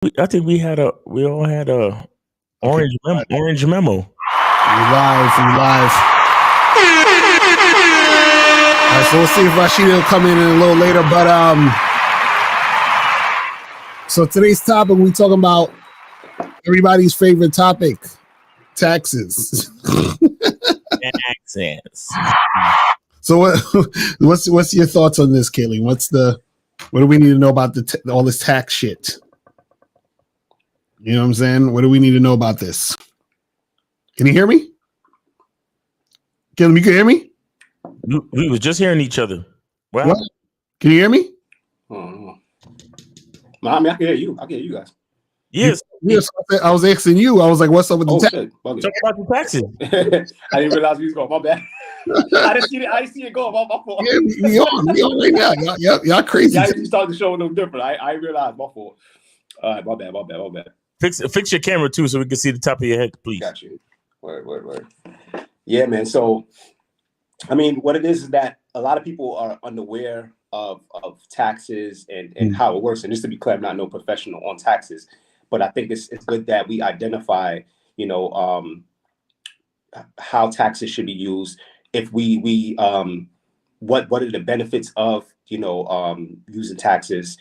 I think we all had a Okay. orange memo. We live. All right, so we'll see if Rashida will come in a little later. But so today's topic, we talking about everybody's favorite topic, taxes. Accents. So what's your thoughts on this, Kaylee? What do we need to know about all this tax shit? You know what I'm saying? What do we need to know about this? Can you hear me? Kaylee, you can hear me? We was just hearing each other. What? Can you hear me? I mean, I can hear you. I can hear you guys. Yes. I was asking you. I was like, what's up with the tax? Talk about the taxes. I didn't realize we was going. My bad. I didn't see it going. My fault. Yeah, we on right now. Y'all crazy. Yeah, you started the show a little different. I realized. My fault. All right, my bad. Fix your camera too, so we can see the top of your head, please. Got you. Word. Yeah, man. So, I mean, what it is that a lot of people are unaware of taxes and how it works. And just to be clear, I'm not no professional on taxes, but I think it's good that we identify, how taxes should be used. If we what are the benefits of using taxes?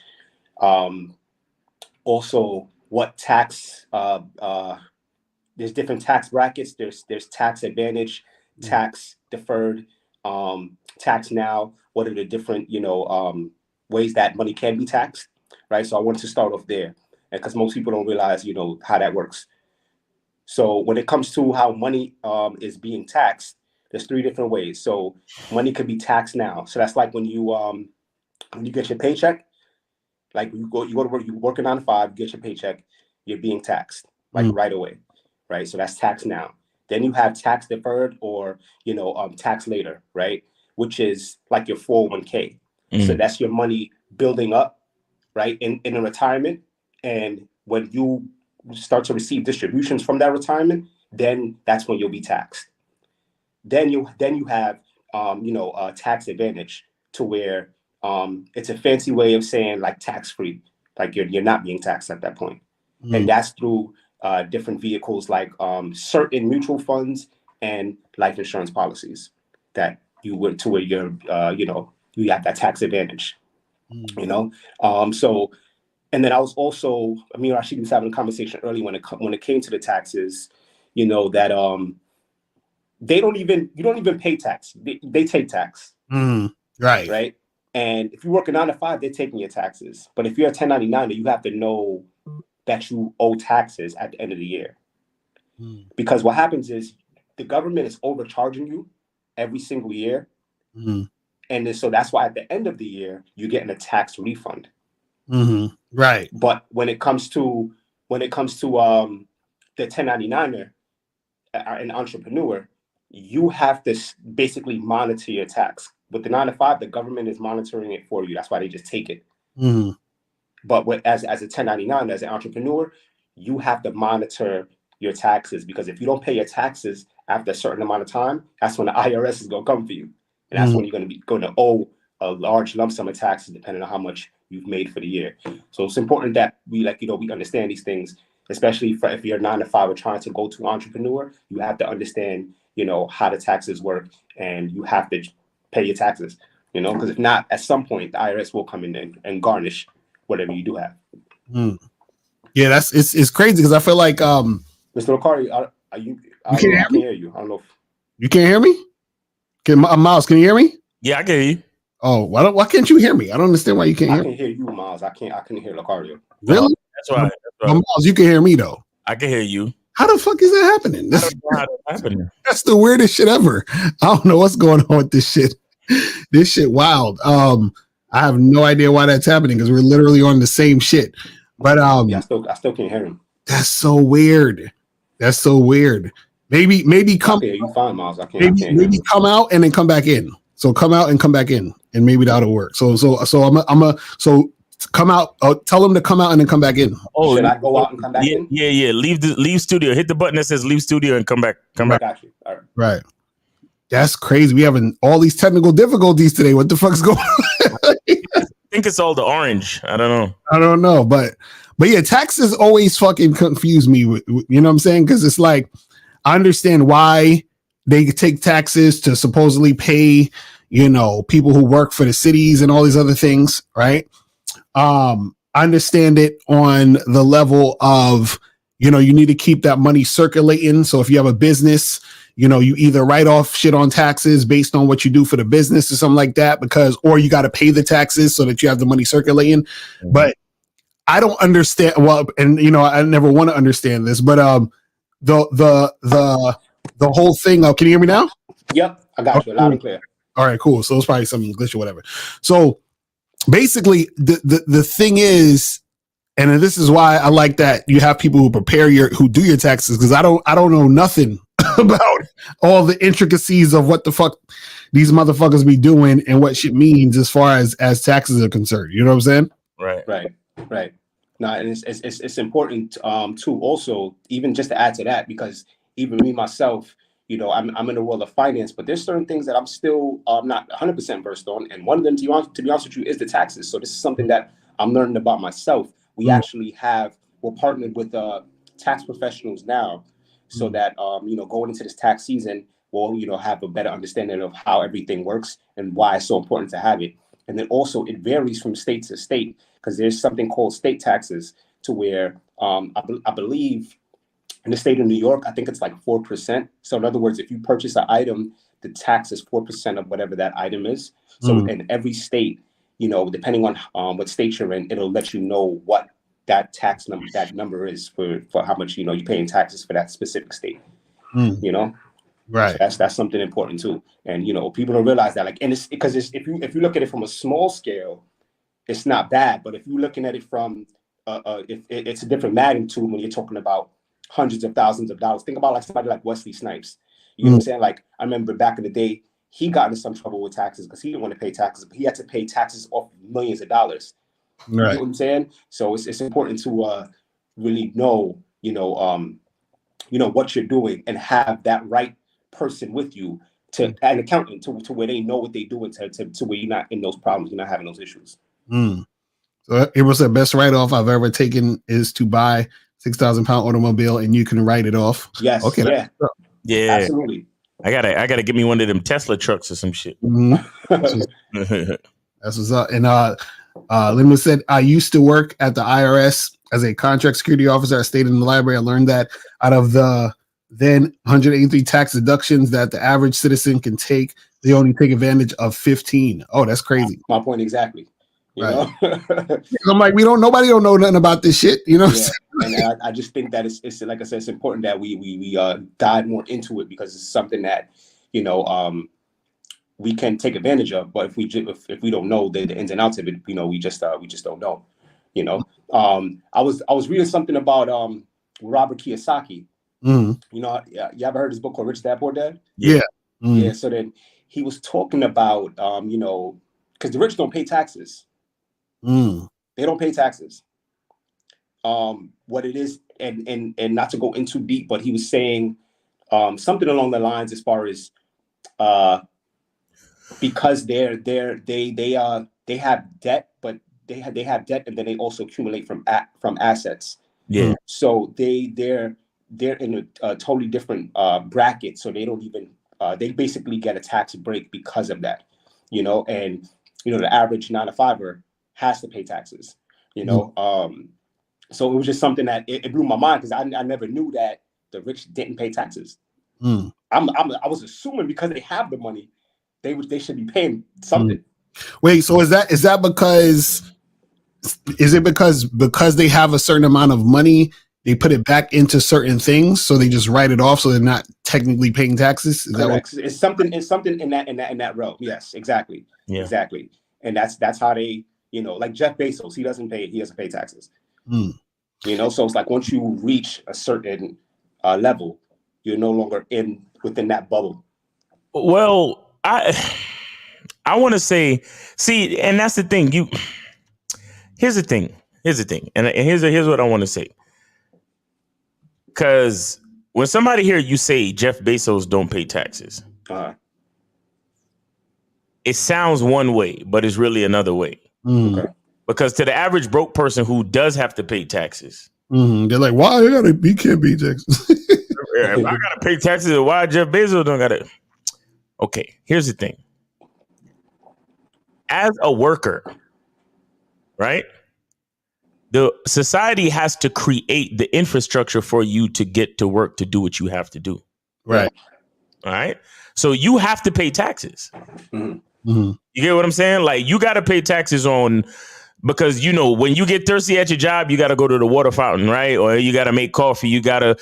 Also, what tax? There's different tax brackets. There's tax advantage, tax deferred, tax now. What are the different ways that money can be taxed, right? So I wanted to start off there, because most people don't realize how that works. So when it comes to how money is being taxed, there's three different ways. So money could be taxed now. So that's like when you get your paycheck, like you go to work, you work a 9 to 5, get your paycheck, you're being taxed right away, right? So that's tax now. Then you have tax deferred or tax later, right? Which is like your 401k. So that's your money building up, right, in a retirement. And when you start to receive distributions from that retirement, then that's when you'll be taxed. Then you have tax advantage, to where it's a fancy way of saying like tax free, like you're not being taxed at that point. And that's through different vehicles like certain mutual funds and life insurance policies that you would, to where you're you have that tax advantage. So. And then I was also, Rashid was having a conversation early when it came to the taxes, that you don't even pay tax. They take tax. Right. And if you work a 9 to 5, they're taking your taxes. But if you're a 1099, you have to know that you owe taxes at the end of the year. Because what happens is the government is overcharging you every single year. And so that's why at the end of the year, you're getting a tax refund. Right. But when it comes to the 1099er, an entrepreneur, you have to basically monitor your tax. With the 9 to 5, the government is monitoring it for you. That's why they just take it. But as a 1099, as an entrepreneur, you have to monitor your taxes, because if you don't pay your taxes after a certain amount of time, that's when the IRS is going to come for you. And that's when you're going to owe a large lump sum of taxes, depending on how much you've made for the year. So it's important that we we understand these things, especially if you're 9 to 5 or trying to go to entrepreneur. You have to understand how the taxes work, and you have to pay your taxes, because if not, at some point the IRS will come in and garnish whatever you do have. Yeah, it's crazy, because I feel like Mr. Okari, I can't hear you. I don't know if you can't hear me. Miles, can you hear me? Yeah, I can hear you. Oh, why can't you hear me? I don't understand why you can't hear me. I can hear you, Miles. I couldn't hear Locario. Really? That's right. Miles, you can hear me though. I can hear you. How the fuck is that happening? I don't know how that's happening. That's the weirdest shit ever. I don't know what's going on with this shit. This shit wild. I have no idea why that's happening, because we're literally on the same shit. But I still can't hear him. That's so weird. Maybe come. Okay, you fine, Miles. I can't. Maybe come out and then come back in. So come out and come back in, and maybe that'll work. So I'm come out. Tell them to come out and then come back in. Oh, should I go out and come back in? Yeah. Leave studio. Hit the button that says leave studio and come back. Got you. All right. Right. That's crazy. We having all these technical difficulties today. What the fuck's going on? I think it's all the orange. I don't know. But But yeah, taxes always fucking confuse me. You know what I'm saying? Because it's like, I understand why they take taxes to supposedly pay, you know, people who work for the cities and all these other things, right? I understand it on the level of, you know, you need to keep that money circulating. So if you have a business, you know, you either write off shit on taxes based on what you do for the business or something like that, because, or you got to pay the taxes so that you have the money circulating. Mm-hmm. But I don't understand. Well, and you know, I never want to understand this, but the whole thing. Can you hear me now? Yep, I got you loud and clear. All right, cool. So it's probably some glitch or whatever. So basically, the thing is, and this is why I like that you have people who do your taxes, because I don't know nothing about all the intricacies of what the fuck these motherfuckers be doing and what shit means as far as taxes are concerned. You know what I'm saying? Right. No, and it's important too. Also, even just to add to that, because even me myself, you know, I'm in the world of finance, but there's certain things that I'm still not 100% versed on, and one of them, to be honest with you, is the taxes. So this is something that I'm learning about myself. We actually we're partnered with tax professionals now, so that you know, going into this tax season, we'll, you know, have a better understanding of how everything works and why it's so important to have it. And then also it varies from state to state, because there's something called state taxes, to where I believe in the state of New York, I think it's like 4%. So in other words, if you purchase an item, the tax is 4% of whatever that item is. So in every state, you know, depending on what state you're in, it'll let you know what that number is for how much, you know, you pay in taxes for that specific state. You know, right? So that's something important too. And you know, people don't realize that, like, and it's because if you look at it from a small scale, it's not bad. But if you're looking at it from if it's a different magnitude when you're talking about hundreds of thousands of dollars. Think about like somebody like Wesley Snipes. You know what I'm saying? Like, I remember back in the day, he got into some trouble with taxes because he didn't want to pay taxes, but he had to pay taxes off millions of dollars. You know what I'm saying? So it's important to really know, you know what you're doing, and have that right person with you, to an accountant, to where they know what they're doing, to where you're not in those problems, you're not having those issues. So it was the best write-off I've ever taken is to buy 6,000 pound automobile, and you can write it off. Yes. Okay. Yeah. Absolutely. I gotta get me one of them Tesla trucks or some shit. That's what's up. And Linda said, I used to work at the IRS as a contract security officer. I stayed in the library. I learned that out of the then 183 tax deductions that the average citizen can take, they only take advantage of 15. Oh, that's crazy. My point exactly. You know? I'm like, nobody don't know nothing about this shit, you know? Yeah. And I just think that it's like I said, it's important that we dive more into it, because it's something that, you know, we can take advantage of. But if we don't know the ins and outs of it, you know, we just don't know. You know, I was reading something about Robert Kiyosaki. You know, you ever heard his book called Rich Dad Poor Dad? Yeah. Yeah. So then he was talking about you know, because the rich don't pay taxes. They don't pay taxes. What it is, and not to go in too deep, but he was saying something along the lines as far as because they have debt, but they have debt, and then they also accumulate from assets. Yeah. So they're in a totally different bracket. So they don't even they basically get a tax break because of that. You know, and you know, the average 9-to-5er has to pay taxes. You know, so it was just something that it blew my mind, because I never knew that the rich didn't pay taxes. I was assuming because they have the money, they should be paying something. Wait, so is that because they have a certain amount of money, they put it back into certain things, so they just write it off, so they're not technically paying taxes? Is Correct. It's something in that realm. Yes, exactly. Yeah. Exactly. And that's how they, you know, like Jeff Bezos, he doesn't pay taxes. You know, so it's like once you reach a certain level, you're no longer within that bubble. Well, I want to say, see, and that's the thing. Here's the thing, and here's what I want to say. Because when somebody hear you say Jeff Bezos don't pay taxes, it sounds one way, but it's really another way. Okay. Because to the average broke person who does have to pay taxes, They're like, why you can't be Texas? if I gotta pay taxes, why Jeff Bezos don't gotta? Okay, here's the thing. As a worker, right? The society has to create the infrastructure for you to get to work to do what you have to do. Right. All right. So you have to pay taxes. Mm-hmm. You get what I'm saying? Like you got to pay taxes on, because you know when you get thirsty at your job, you got to go to the water fountain, right? Or you got to make coffee. You gotta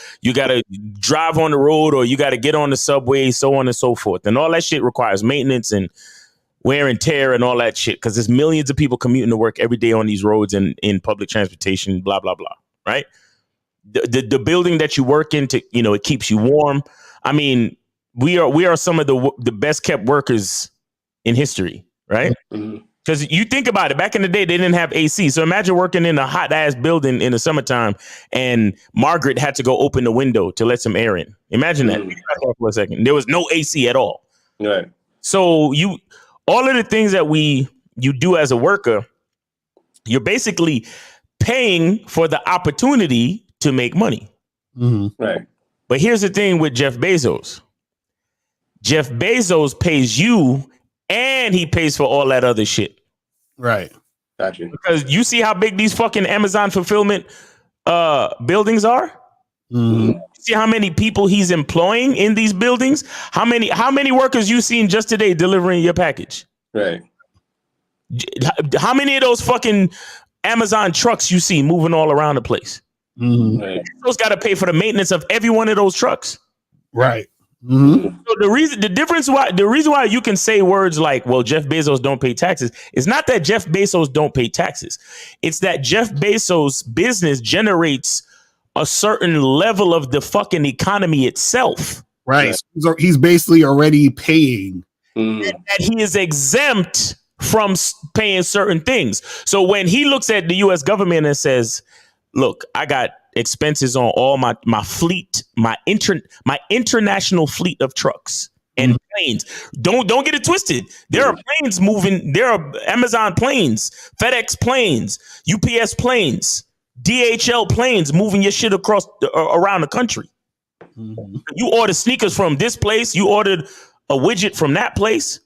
drive on the road, or you got to get on the subway, so on and so forth. And all that shit requires maintenance and wear and tear and all that shit, because there's millions of people commuting to work every day on these roads and in public transportation, blah blah blah. Right? The building that you work in, to it keeps you warm. I mean, we are some of the best kept workers in history, right? Because you think about it, back in the day, they didn't have AC. So imagine working in a hot ass building in the summertime, and Margaret had to go open the window to let some air in. Imagine that. Think about that for a second. There was no AC at all. Right. So all of the things that you do as a worker, you're basically paying for the opportunity to make money. Right. But here's the thing with Jeff Bezos. Jeff Bezos pays you, and he pays for all that other shit. Right. Gotcha. Because you see how big these fucking Amazon fulfillment buildings are? Mm-hmm. See how many people he's employing in these buildings? How many workers you seen just today delivering your package? Right. How many of those fucking Amazon trucks you see moving all around the place? Mm-hmm. Right. Those got to pay for the maintenance of every one of those trucks. Right. Mm-hmm. So the reason why you can say words like, well, Jeff Bezos don't pay taxes, is not that Jeff Bezos don't pay taxes. It's that Jeff Bezos' business generates a certain level of the fucking economy itself. Right. So he's basically already paying. That he is exempt from paying certain things. So when he looks at the U.S. government and says, look, I got expenses on all my fleet, my international fleet of trucks and planes. Don't get it twisted. There are planes moving. There are Amazon planes, FedEx planes, UPS planes, DHL planes moving your shit across around the country. You order sneakers from this place. You ordered a widget from that place.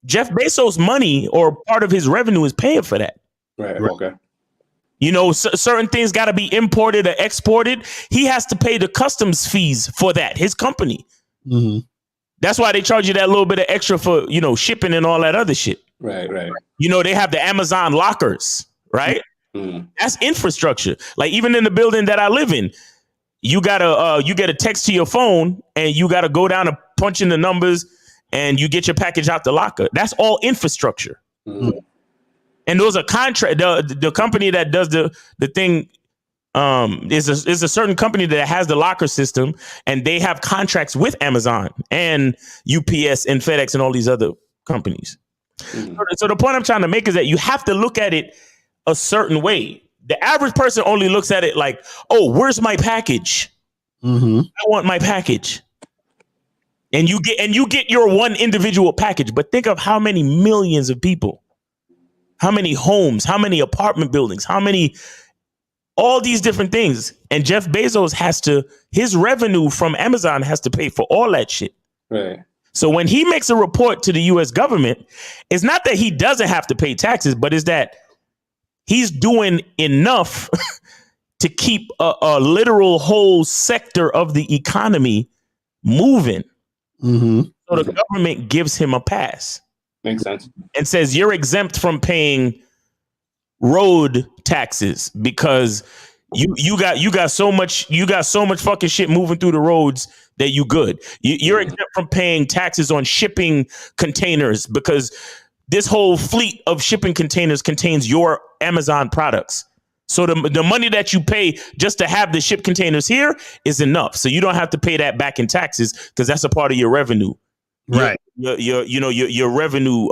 Jeff Bezos' money or part of his revenue is paying for that. Right. Okay. Certain things got to be imported or exported. He has to pay the customs fees for that, his company. Mm-hmm. That's why they charge you that little bit of extra for, shipping and all that other shit. Right. They have the Amazon lockers, right? That's infrastructure. Like even in the building that I live in, you get a text to your phone and you got to go down and punch in the numbers and you get your package out the locker. That's all infrastructure. And those are contract. The company that does the thing is a certain company that has the locker system, and they have contracts with Amazon and UPS and FedEx and all these other companies. So the point I'm trying to make is that you have to look at it a certain way. The average person only looks at it like, oh, where's my package? I want my package. And you get your one individual package. But think of how many millions of people, how many homes, how many apartment buildings, all these different things. And Jeff Bezos his revenue from Amazon has to pay for all that shit. Right. So when he makes a report to the US government, it's not that he doesn't have to pay taxes, but it's that he's doing enough to keep a literal whole sector of the economy moving. So the government gives him a pass. Makes sense. And says you're exempt from paying road taxes because you got so much fucking shit moving through the roads that you good. You're exempt from paying taxes on shipping containers because this whole fleet of shipping containers contains your Amazon products. So the money that you pay just to have the ship containers here is enough. So you don't have to pay that back in taxes because that's a part of your revenue. Right. Your revenue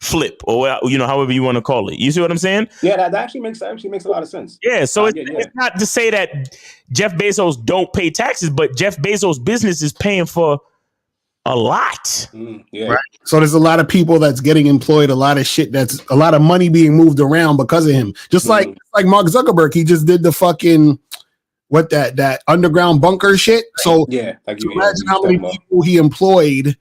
flip or however you want to call it. You see what I'm saying? Yeah, that actually makes a lot of sense. Yeah. So it's not to say that Jeff Bezos don't pay taxes, but Jeff Bezos' business is paying for a lot. Yeah. Right. So there's a lot of people that's getting employed, a lot of shit that's a lot of money being moved around because of him. Just like Mark Zuckerberg, he just did the fucking that underground bunker shit. So yeah, imagine how many people he employed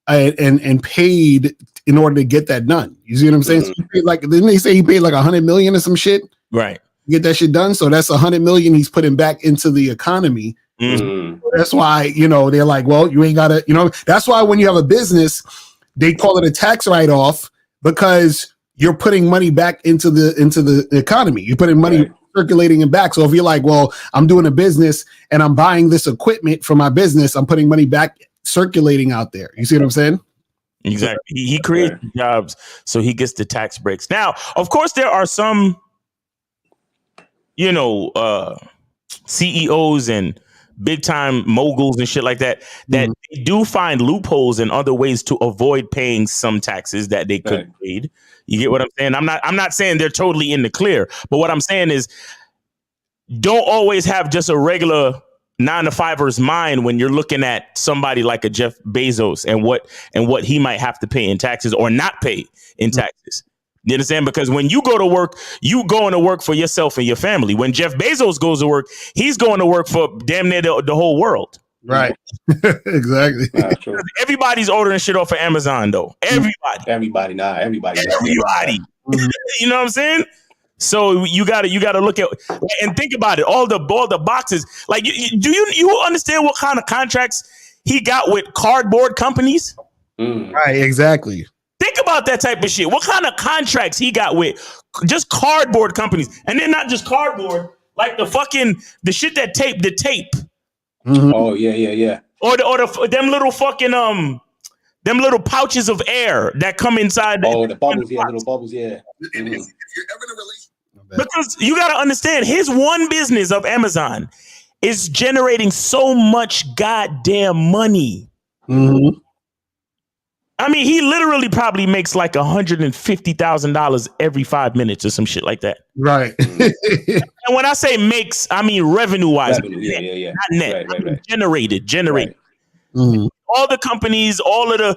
and paid in order to get that done. You see what I'm saying? So he paid didn't they say he paid like $100 million or some shit? Right. To get that shit done. So that's $100 million he's putting back into the economy. That's why, they're like, well, you ain't gotta, that's why when you have a business, they call it a tax write-off because you're putting money back into the economy. You're putting money circulating and back. So if you're like, well, I'm doing a business and I'm buying this equipment for my business, I'm putting money back circulating out there. You see what I'm saying? Exactly. He creates jobs, so he gets the tax breaks. Now, of course, there are some, CEOs and big time moguls and shit like that they do find loopholes and other ways to avoid paying some taxes that they could have paid. You get what I'm saying? I'm not saying they're totally in the clear, but what I'm saying is don't always have just a regular 9-to-5er's mind when you're looking at somebody like a Jeff Bezos and what he might have to pay in taxes or not pay in taxes. You understand? Because when you go to work, you going to work for yourself and your family. When Jeff Bezos goes to work, he's going to work for damn near the whole world. Right. Exactly. Everybody's ordering shit off of Amazon, though. Everybody. You know what I'm saying? So you gotta look at and think about it. All the boxes. Like, do you understand what kind of contracts he got with cardboard companies? Right. Exactly. Think about that type of shit. What kind of contracts he got with just cardboard companies, and then not just cardboard, like the shit that tape the tape. Oh yeah. Or them little fucking them little pouches of air that come inside. The bubbles, little bubbles, yeah. If you're ever in a relationship, because you got to understand, his one business of Amazon is generating so much goddamn money. I mean, he literally probably makes like $150,000 every 5 minutes or some shit like that. Right. And when I say makes, I mean revenue-wise. Yeah. Not net. Right. Generated. Right. All the companies, all of the,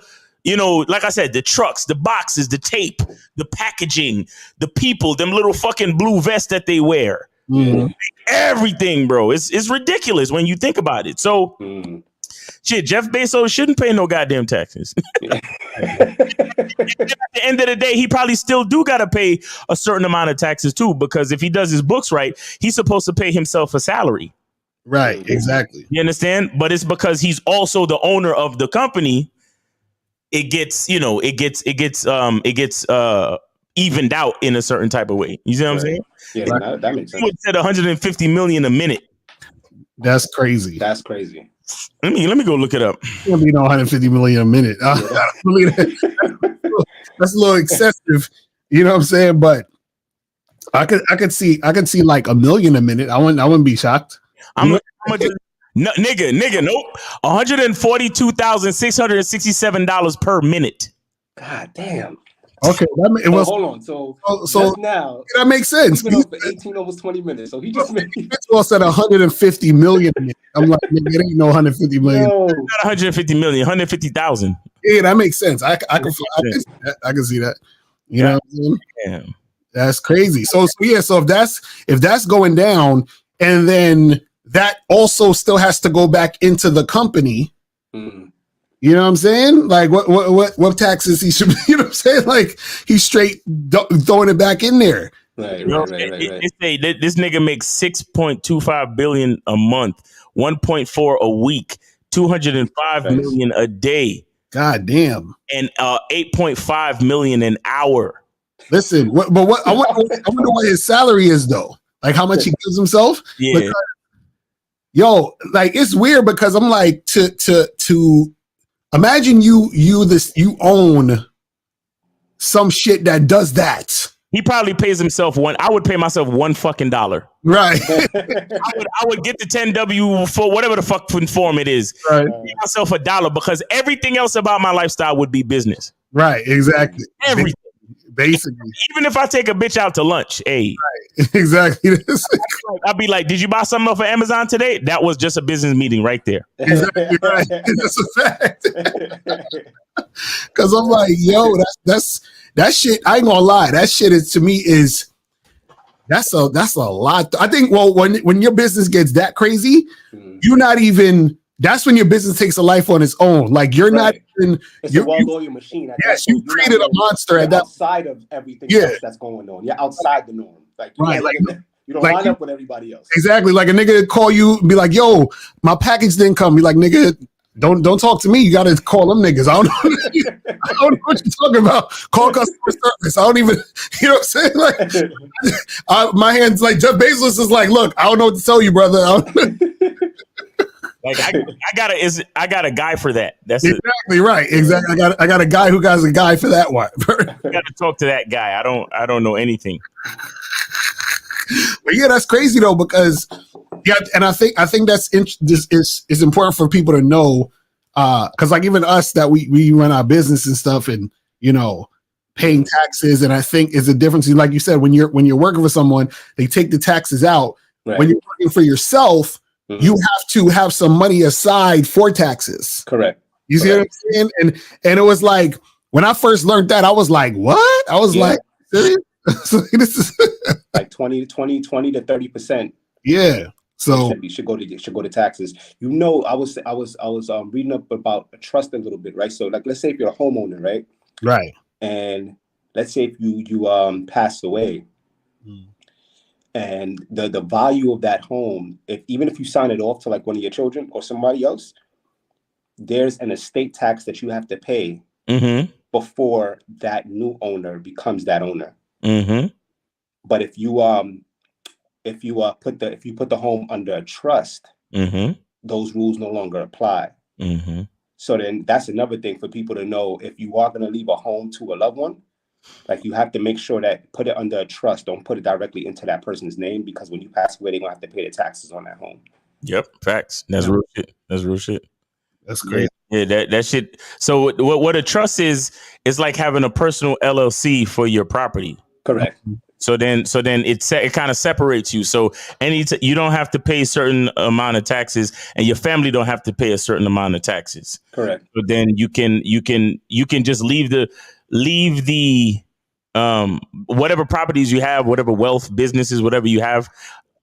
like I said, the trucks, the boxes, the tape, the packaging, the people, them little fucking blue vests that they wear. Everything, bro. It's ridiculous when you think about it. So, shit, Jeff Bezos shouldn't pay no goddamn taxes. At the end of the day, he probably still do got to pay a certain amount of taxes too, because if he does his books right, he's supposed to pay himself a salary. Right, exactly. You understand? But it's because he's also the owner of the company. It gets evened out in a certain type of way. You see what I'm saying? Yeah, that makes sense. He said 150 million a minute. That's crazy. That's crazy. Let me go look it up. It's gonna be 150 million a minute. That's a little excessive. You know what I'm saying? But I could see like $1 million a minute. I wouldn't be shocked. Nigga, nope. $142,667 per minute. God damn. Okay, hold on. So just now that makes sense. He's been on for 18, almost 20 minutes. So he just made said 150 million. I'm like, nigga, it ain't no 150 million. No. Not 150 million, 150,000. Yeah, that makes sense. I can see that. You know what I mean? Yeah. That's crazy. So if that's going down, and then that also still has to go back into the company. You know what I'm saying? Like what taxes he should, you know what I'm saying? Like he's straight throwing it back in there. Right. This nigga makes 6.25 billion a month, 1.4 a week, 205 million a day. God damn. And 8.5 million an hour. Listen, I wonder what his salary is though. Like how much he gives himself. Yeah. Because, like it's weird because I'm like to imagine you own some shit that does that. He probably pays himself I would pay myself $1 Right. I would get the 10W for whatever the fucking form it is. Right. Pay myself $1 because everything else about my lifestyle would be business. Right. Exactly. Everything. Basically. Even if I take a bitch out to lunch, hey. Right. Exactly. I'll be like, did you buy something off of Amazon today? That was just a business meeting right there. Exactly right. That's a fact. Because I'm like, yo, that's that shit. I ain't gonna lie. That shit is, to me, is that's a lot. I think, well, when your business gets that crazy, you're not even. That's when your business takes a life on its own. Like, you're not even. It's a well-oiled machine. Yes, you created a monster at that. Outside of everything else that's going on, you're outside the norm. Like, you don't line up with everybody else. Exactly. Like, a nigga call you and be like, "Yo, my package didn't come." Be like, "Nigga, don't talk to me. You got to call them niggas." I don't know what you're talking about. Call customer service. I don't even. You know what I'm saying? Like, my hands, like Jeff Bezos is like, "Look, I don't know what to tell you, brother." Like, I got a guy for that. That's exactly right. Exactly. I got a guy who got a guy for that one. I got to talk to that guy. I don't know anything. But yeah, that's crazy though, because and I think that's this is important for people to know, because like even us that we run our business and stuff, and paying taxes, and I think is a difference. Like you said, when you're working for someone, they take the taxes out. Right. When you're working for yourself, you have to have some money aside for taxes. Correct. You see what I'm saying? And it was like, when I first learned that, I was like, what? I was like, serious? So this is like 20 to 30%. Yeah. So should go to taxes. I was reading up about a trust a little bit, right? So like, let's say if you're a homeowner, right? Right. And let's say if you pass away, and the value of that home, even if you sign it off to like one of your children or somebody else, there's an estate tax that you have to pay before that new owner becomes that owner. But if you put the home under a trust, those rules no longer apply. So then that's another thing for people to know. If you are going to leave a home to a loved one, like, you have to make sure that put it under a trust. Don't put it directly into that person's name, because when you pass away, they're gonna have to pay the taxes on that home. Yep, facts. That's real shit. That's real shit. That's great. Yeah, that shit. So what a trust is like having a personal LLC for your property. Correct. So then it kind of separates you. So you don't have to pay a certain amount of taxes, and your family don't have to pay a certain amount of taxes. Correct. But then you can just leave the whatever properties you have, whatever wealth, businesses, whatever you have,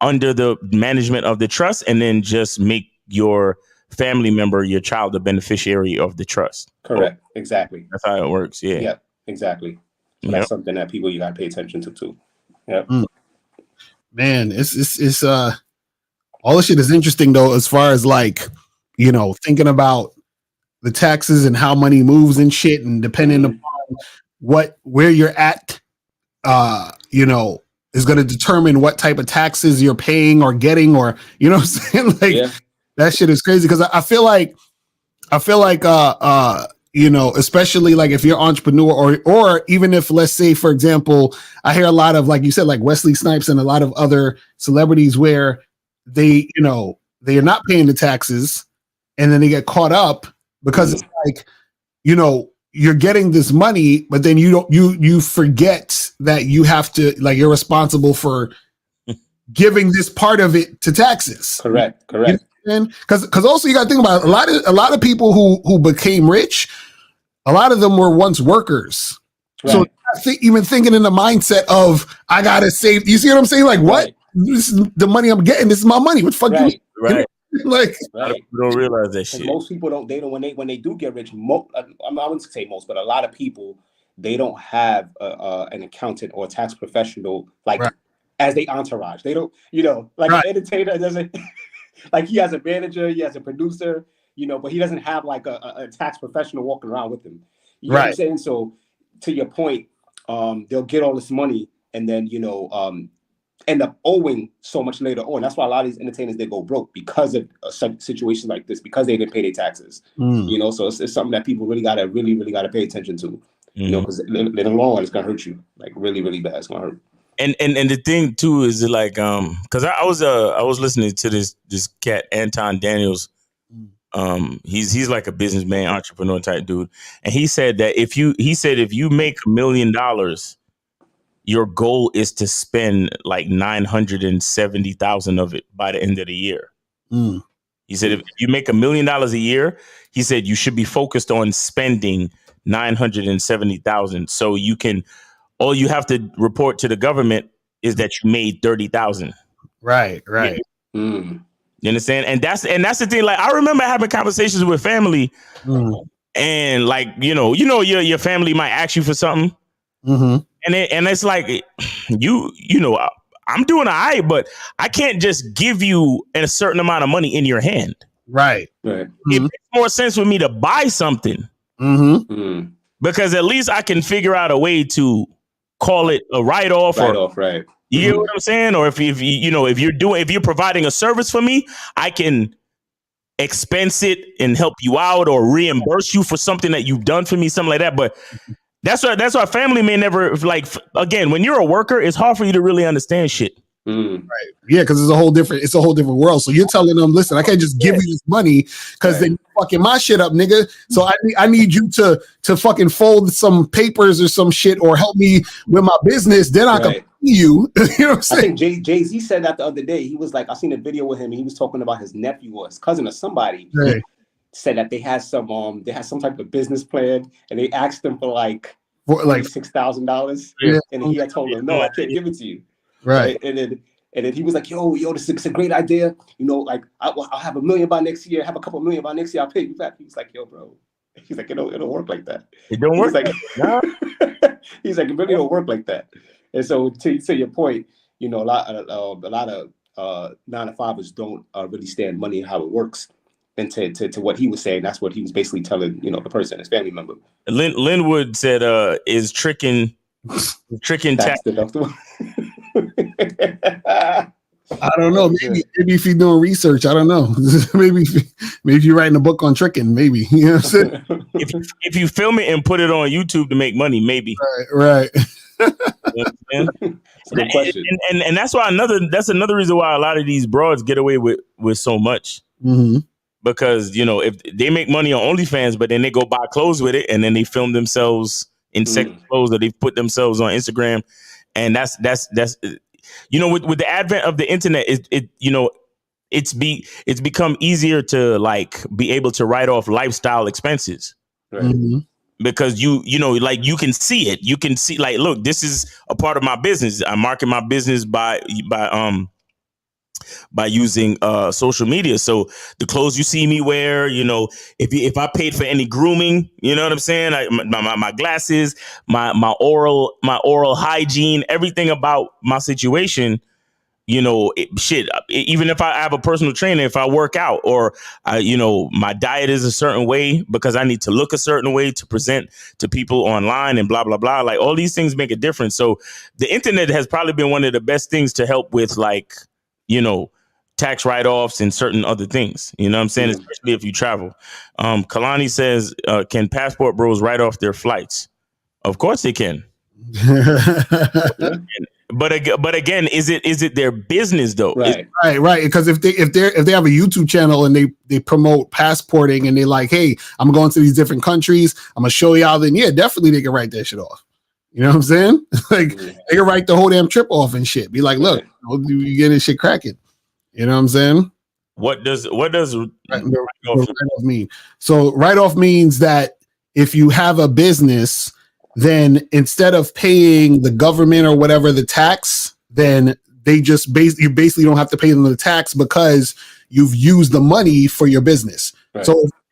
under the management of the trust, and then just make your family member, your child, the beneficiary of the trust. Correct. Exactly. That's how it works. Yeah. Yeah. Exactly. So that's something that you got to pay attention to too. Yeah. Man, it's all this shit is interesting though, as far as like, thinking about the taxes and how money moves and shit, and depending upon where you're at, is going to determine what type of taxes you're paying or getting, or what I'm saying? Like, that shit is crazy, because I feel like especially like if you're an entrepreneur, or even if, let's say, for example, I hear a lot of, like you said, like Wesley Snipes and a lot of other celebrities where they are not paying the taxes, and then they get caught up because it's like, you're getting this money, but then you forget that you have to, like, you're responsible for giving this part of it to taxes. Correct. Because also you got to think about a lot of people who became rich, a lot of them were once workers. Right. So even thinking in the mindset of, I gotta save. You see what I'm saying? Like, what? This is the money I'm getting. This is my money. What the fuck? Right. Right. Like, people don't realize that shit. Most people don't. They don't. When they do get rich, I wouldn't say most, but a lot of people, they don't have an accountant or a tax professional as they entourage. They don't. Like an entertainer doesn't. Like, he has a manager, he has a producer, but he doesn't have like a tax professional walking around with him. You know what I'm saying? So, to your point, they'll get all this money and then end up owing so much later on. That's why a lot of these entertainers, they go broke because of situations like this, because they didn't pay their taxes. So it's something that people really gotta pay attention to. Because in the long run, it's gonna hurt you, like, really, really bad. It's gonna hurt. And the thing too is like, because I was listening to this cat, Anton Daniels. He's like a businessman, entrepreneur type dude, and he said that if you make $1 million your goal is to spend like 970,000 of it by the end of the year. He said, if you make $1 million a year, he said you should be focused on spending 970,000. So you can, all you have to report to the government is that you made 30,000. Right. Yeah. You understand? And that's the thing. Like, I remember having conversations with family, and like, your family might ask you for something, and it's like, I'm doing all right, but I can't just give you a certain amount of money in your hand. Right. It makes more sense for me to buy something, because at least I can figure out a way to call it a write-off. Right. You know what I'm saying? Or if you're providing a service for me, I can expense it and help you out or reimburse you for something that you've done for me, something like that. But that's why family may never, like, again, when you're a worker, it's hard for you to really understand shit. Right. Yeah, because it's a whole different world. So you're telling them, listen, I can't just give you this money because then you're fucking my shit up, nigga. So I need you to fucking fold some papers or some shit or help me with my business. Then I can pay you. You know what I'm saying? I think Jay-Z said that the other day. He was like, I seen a video with him and he was talking about his nephew or his cousin or somebody. Right. Said that they had some type of business plan and they asked him for like $6,000. Yeah. And he had told them, no, I can't give it to you. Right. And then he was like, yo, this is a great idea. Like I'll have $1 million by next year, have a couple $1 million by next year, I'll pay you back. He's like, yo, bro. He's like, it'll work like that. It don't work. He's like, it really don't work like that. And so to your point, a lot of 9-to-5ers don't really stand money and how it works. And to what he was saying, that's what he was basically telling, the person, his family member. Linwood said, is tricking tax deductible. I don't know. Maybe if you're doing research, I don't know. maybe if you're writing a book on tricking, maybe. You know what I'm saying? If you film it and put it on YouTube to make money, maybe. Right. That's a good question. And that's why that's another reason why a lot of these broads get away with so much. Because if they make money on OnlyFans, but then they go buy clothes with it, and then they film themselves in sex clothes, or they put themselves on Instagram, and that's with the advent of the internet, it's become easier to like be able to write off lifestyle expenses. Right. Because you can see it. You can see, like, look, this is a part of my business. I market my business by using social media. So the clothes you see me wear, if I paid for any grooming, you know what I'm saying? My glasses, my oral hygiene, everything about my situation. Even if I have a personal trainer, if I work out, or my diet is a certain way because I need to look a certain way to present to people online and blah, blah, blah. Like, all these things make a difference. So the internet has probably been one of the best things to help with, like, tax write-offs and certain other things. You know what I'm saying? Especially if you travel. Kalani says, can passport bros write off their flights? Of course they can. But again, is it their business though? Right. Because if they have a YouTube channel and they promote passporting and they like, hey, I'm going to these different countries, I'm gonna show y'all, then yeah, definitely they can write that shit off. You know what I'm saying? Like, they can write the whole damn trip off and shit. Be like, look, you get this shit cracking. You know what I'm saying? What does write-off mean? So write-off means that if you have a business, then instead of paying the government or whatever the tax, then they just you basically don't have to pay them the tax because you've used the money for your business.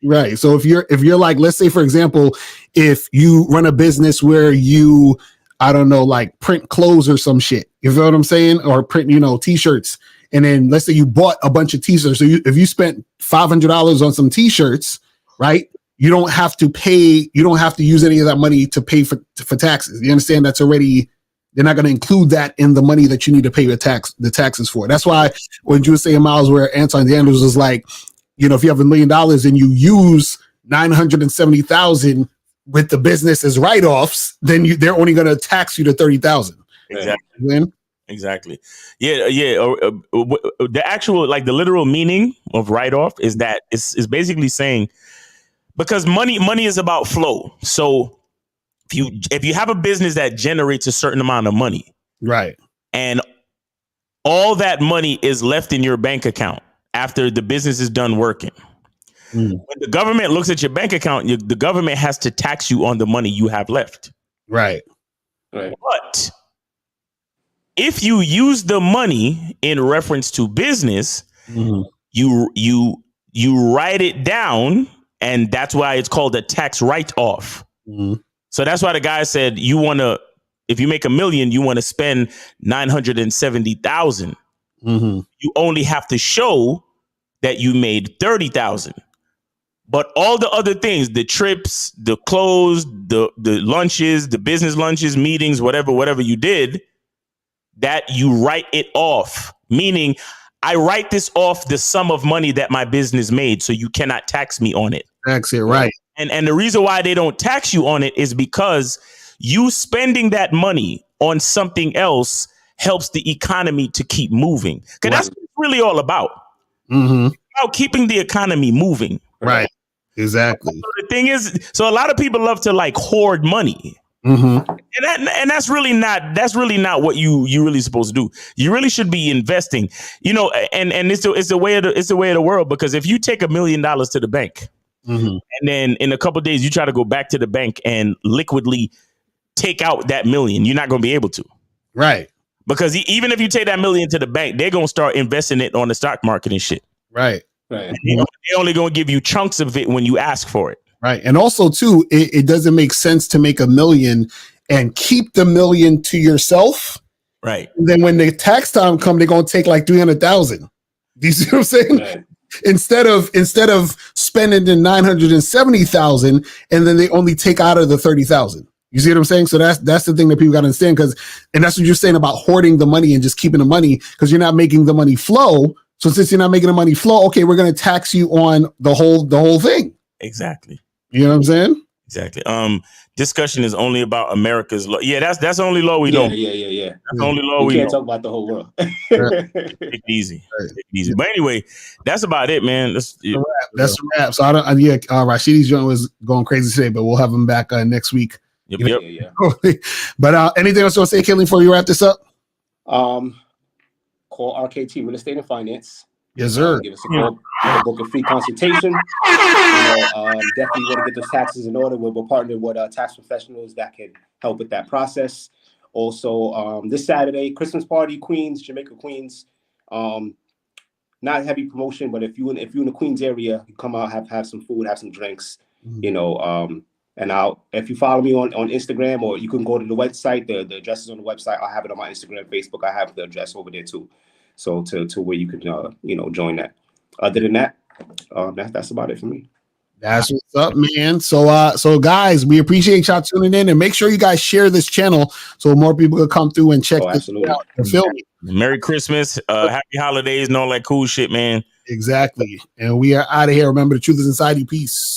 Right. So if you're like, let's say, for example, if you run a business where you, I don't know, like print clothes or some shit, you know what I'm saying? Or print, t-shirts. And then let's say you bought a bunch of t-shirts. So if you spent $500 on some t-shirts, right? You don't have to use any of that money to pay for taxes. You understand? That's already, they're not going to include that in the money that you need to pay the taxes for. That's why when you were saying, Miles, where Anton Daniels was like, if you have $1 million and you use 970,000 with the business as write-offs, then they're only going to tax you to 30,000. Exactly. Exactly. Yeah. The actual, like, the literal meaning of write-off is that is basically saying, because money is about flow. So if you have a business that generates a certain amount of money, right, and all that money is left in your bank account after the business is done working. When the government looks at your bank account, the government has to tax you on the money you have left. right. But if you use the money in reference to business, you write it down, and that's why it's called a tax write-off. So that's why the guy said if you make $1 million, you want to spend $970,000. You only have to show that you made $30,000. But all the other things, the trips, the clothes, the lunches, the business lunches, meetings, whatever you did, that you write it off. Meaning, I write this off the sum of money that my business made, so you cannot tax me on it. Tax it, right. And the reason why they don't tax you on it is because you spending that money on something else helps the economy to keep moving. Because that's what it's really all about. About keeping the economy moving. Right. Exactly. So the thing is, so a lot of people love to like hoard money. And that's really not what you really supposed to do. You really should be investing, and it's the way of the world, because if you take $1 million to the bank and then in a couple of days you try to go back to the bank and liquidly take out that $1 million, you're not going to be able to. Right. Because even if you take that $1 million to the bank, they're going to start investing it on the stock market and shit. Right. They're only going to give you chunks of it when you ask for it. Right. And also, too, it doesn't make sense to make $1 million and keep the $1 million to yourself. Right. And then when the tax time comes, they're going to take like 300,000. Do you see what I'm saying? Right. Instead of spending the 970,000, and then they only take out of the 30,000. You see what I'm saying? So that's the thing that people got to understand, and that's what you're saying about hoarding the money and just keeping the money, because you're not making the money flow. So since you're not making the money flow, okay, we're going to tax you on the whole thing. Exactly. You know what I'm saying? Exactly. Discussion is only about America's law. Yeah, that's the only law we know. Yeah. That's the only law we can't know. talk about the whole world. Take it easy. Take it easy. But anyway, that's about it, man. That's a wrap. So Rashidi's joint was going crazy today, but we'll have him back next week. Yep. But anything else you want to say, Kaylee, before you wrap this up? Call RKT Real Estate and Finance. Yes, sir. Give us a call. Book a free consultation. Definitely want to get those taxes in order. We're partnered with tax professionals that can help with that process. Also, this Saturday, Christmas party, Queens, Jamaica, Queens. Not heavy promotion, but if you're in the Queens area, you come out, have some food, have some drinks. And if you follow me on Instagram, or you can go to the website, the address is on the website. I'll have it on my Instagram, Facebook. I have the address over there too. So to where you can join that. Other than that, that's about it for me. That's what's up, man. So guys, we appreciate y'all tuning in, and make sure you guys share this channel so more people can come through and check this out. Merry Christmas, happy holidays, and all that cool shit, man. Exactly. And we are out of here. Remember, the truth is inside you. Peace.